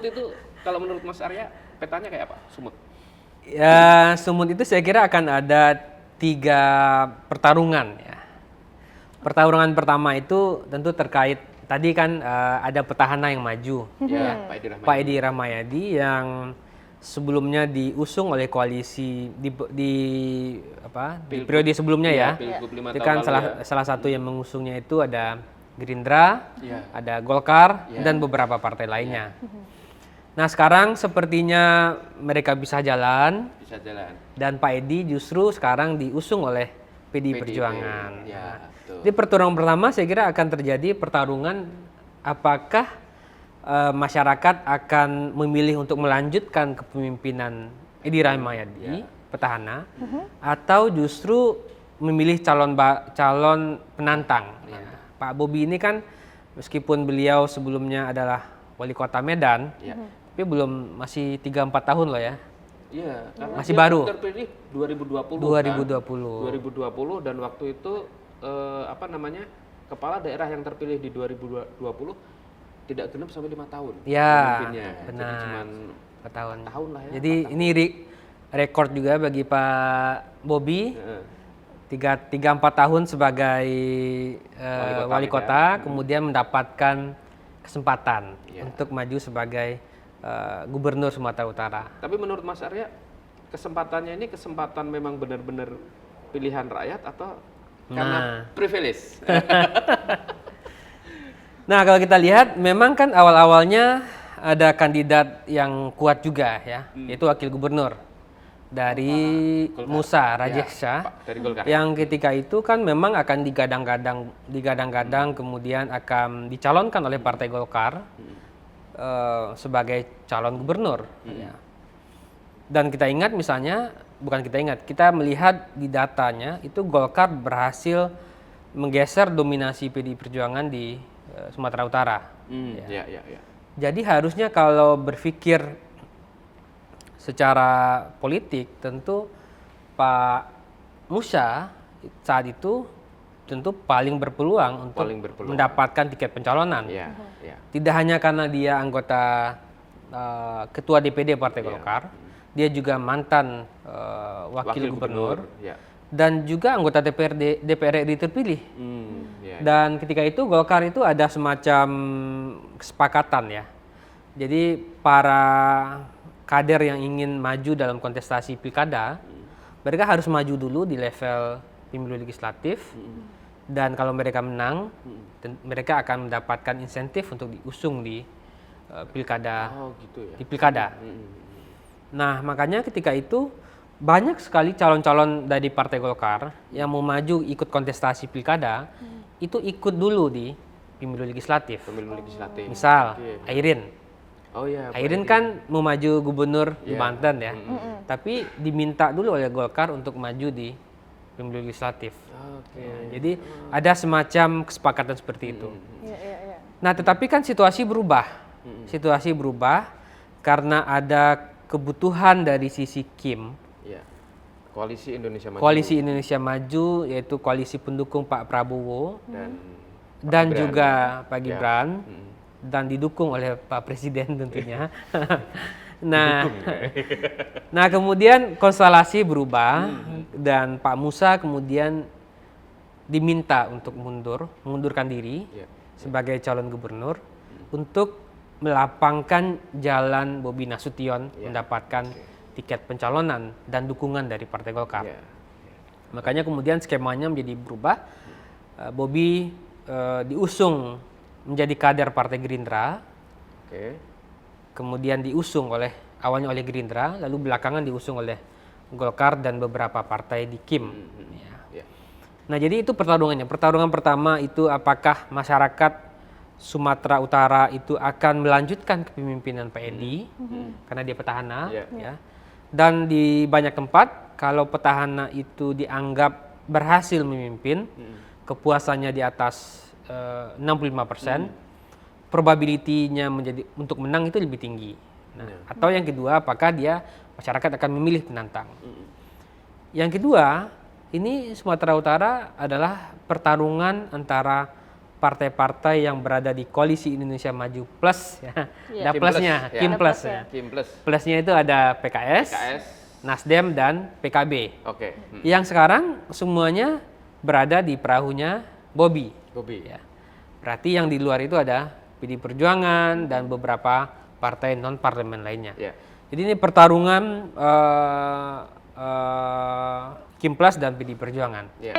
itu kalau menurut Mas Arya petanya kayak apa? Sumut. Ya, Sumut itu saya kira akan ada 3 pertarungan ya. Pertarungan pertama itu tentu terkait tadi kan ada petahana yang maju, Ya, Pak Edi Rahmayadi. Pak Edi Rahmayadi yang sebelumnya diusung oleh koalisi di periode sebelumnya ya. Pilgub 5 Itu tahun kan lalu salah satu yang mengusungnya itu ada Gerindra, Ya. ada Golkar Ya. dan beberapa partai lainnya. Nah sekarang sepertinya mereka bisa jalan Bisa jalan. dan Pak Edi justru sekarang diusung oleh PDI PDIP. Perjuangan. Ya, betul. Di pertarungan pertama saya kira akan terjadi pertarungan apakah masyarakat akan memilih untuk melanjutkan kepemimpinan Edi Rahmayadi, petahana, atau justru memilih calon penantang. Ya. Pak Bobi ini kan meskipun beliau sebelumnya adalah wali kota Medan, tapi masih 3-4 tahun loh ya. Iya, karena Masih dia baru. terpilih 2020. 2020 dan waktu itu kepala daerah yang terpilih di 2020 tidak genap sampai 5 tahun. Ya, pemimpinnya. benar. Jadi cuman 4 tahun. 4 tahun lah ya. Jadi ini rekor juga bagi Pak Bobi. 3-4 tahun sebagai wali kota, kemudian mendapatkan kesempatan untuk maju sebagai gubernur Sumatera Utara. Tapi menurut Mas Arya, kesempatannya ini kesempatan memang benar-benar pilihan rakyat atau karena privilege? Nah kalau kita lihat memang kan awal-awalnya ada kandidat yang kuat juga ya, yaitu wakil gubernur dari Musa Rajeksha, dari Golkar. Yang ketika itu kan memang akan digadang-gadang kemudian akan dicalonkan oleh Partai Golkar sebagai calon gubernur. Ya. Dan kita ingat misalnya, kita melihat di datanya itu Golkar berhasil menggeser dominasi PDI Perjuangan di Sumatera Utara. Ya. Jadi harusnya kalau berpikir secara politik tentu Pak Musa saat itu tentu paling berpeluang untuk mendapatkan tiket pencalonan. Ya. Tidak hanya karena dia anggota ketua DPD Partai Golkar, dia juga mantan wakil gubernur. Dan juga anggota DPR RI terpilih. Dan ketika itu Golkar itu ada semacam kesepakatan ya. Jadi para kader yang ingin maju dalam kontestasi pilkada, mereka harus maju dulu di level pemilu legislatif. Dan kalau mereka menang, mereka akan mendapatkan insentif untuk diusung di pilkada. Di pilkada. Nah makanya ketika itu banyak sekali calon-calon dari Partai Golkar yang mau maju ikut kontestasi pilkada, itu ikut dulu di pemilu legislatif. Misal Airin. Airin kan mau maju gubernur di Banten ya, tapi diminta dulu oleh Golkar untuk maju di pemilu legislatif. Jadi ada semacam kesepakatan seperti itu. Nah tetapi kan situasi berubah. Situasi berubah karena ada kebutuhan dari sisi Kim. Koalisi Indonesia Maju, yaitu koalisi pendukung Pak Prabowo dan juga Pak Gibran, dan didukung oleh Pak Presiden tentunya. Nah kemudian konstelasi berubah dan Pak Musa kemudian diminta untuk mengundurkan diri sebagai calon gubernur untuk melapangkan jalan Bobi Nasution mendapatkan tiket pencalonan dan dukungan dari Partai Golkar. Makanya kemudian skemanya menjadi berubah. Bobi diusung menjadi kader Partai Gerindra. Kemudian diusung awalnya oleh Gerindra, lalu belakangan diusung oleh Golkar dan beberapa partai di Kim. Nah jadi itu pertarungannya. Pertarungan pertama itu apakah masyarakat Sumatera Utara itu akan melanjutkan kepemimpinan Pak Edi karena dia petahana, ya. Dan di banyak tempat kalau petahana itu dianggap berhasil memimpin, kepuasannya di atas 65%, probability-nya untuk menang itu lebih tinggi. Nah, atau yang kedua, apakah masyarakat akan memilih penantang? Yang kedua, ini Sumatera Utara adalah pertarungan antara partai-partai yang berada di Koalisi Indonesia Maju Plus, ya. Ada Kim plusnya, Plus, ya. Kim Ada Plus. plus Ya. Kim Plus. Plusnya itu ada PKS, Nasdem, dan PKB. Oke. Yang sekarang semuanya berada di perahunya Bobi. Bobi. Ya. Berarti yang di luar itu ada PD Perjuangan dan beberapa partai non-parlemen lainnya. Ya. Jadi ini pertarungan Kim Plus dan PD Perjuangan. Ya.